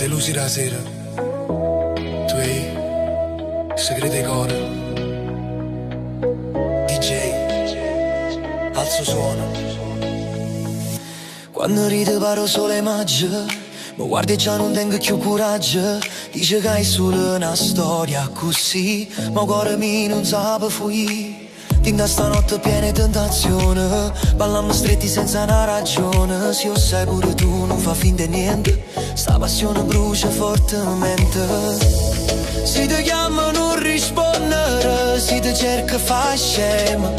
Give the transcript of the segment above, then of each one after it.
delusi la sera, tu hai segreti core. DJ, alzo suono. Quando ride paro solo immagine, ma guardi già non tengo più coraggio. Dice che è solo una storia così, ma cuore mio non sa fuori. Tinta stanotte piena di tentazione, ballammo stretti senza una ragione. Se io sai pure tu non fa finta di niente, sta passione brucia fortemente. Si ti chiama non rispondere, si ti cerca fa scema,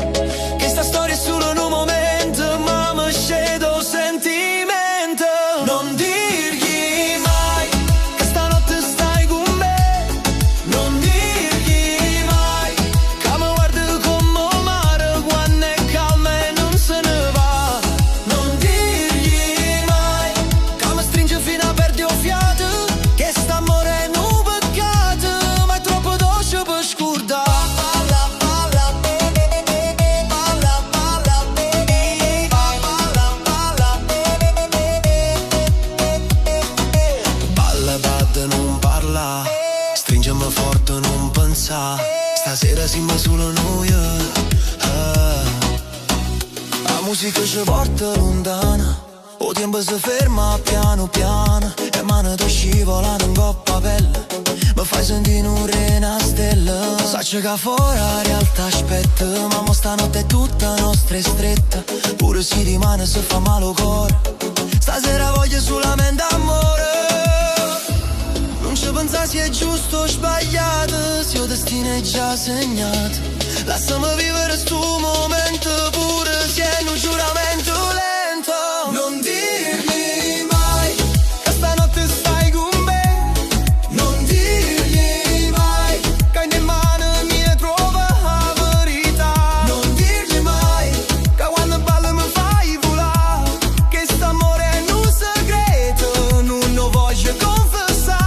che sta storia è solo un momento, ma mi scedo sentimento. Non dirgli mai che stanotte stai con me, non dirgli mai che mi guardi come mare quando è calma e non se ne va. Non dirgli mai che mi stringe fino a perdere il fiato, che st'amore è un peccato, ma è troppo dolce per scordare. Stringiamo forte, non pensa, stasera siamo solo noi. La musica ci porta lontana, o tempo si ferma piano piano, e mano ti scivolano in coppa pelle, mi fai sentire un re una stella. Sacci che fuori la realtà aspetta, ma mo stanotte è tutta nostra e stretta, pure si rimane se fa male il cuore, stasera voglio solamente amore. Non ci pensa se è giusto o sbagliato, se il destino è già segnato. Lasciami vivere sto momento, pure se è un giuramento lento. Non dirgli mai che stanotte stai con me, non dirgli mai che in mano mia trova la verità. Non dirgli mai che quando ballo mi fai volare, che st'amore è un segreto, non lo voglio confessare.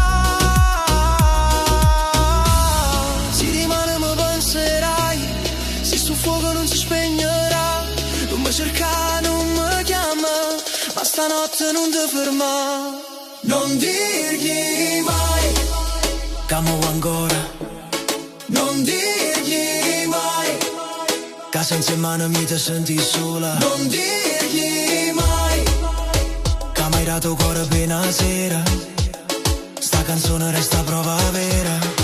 Fuoco non si spegnerà, non mi cerca, non mi chiama, ma stanotte non ti ferma. Non dirgli mai che amo ancora, non dirgli mai che senza mano mi ti senti sola. Non dirgli mai che mi hai dato cuore appena sera, sta canzone resta prova vera.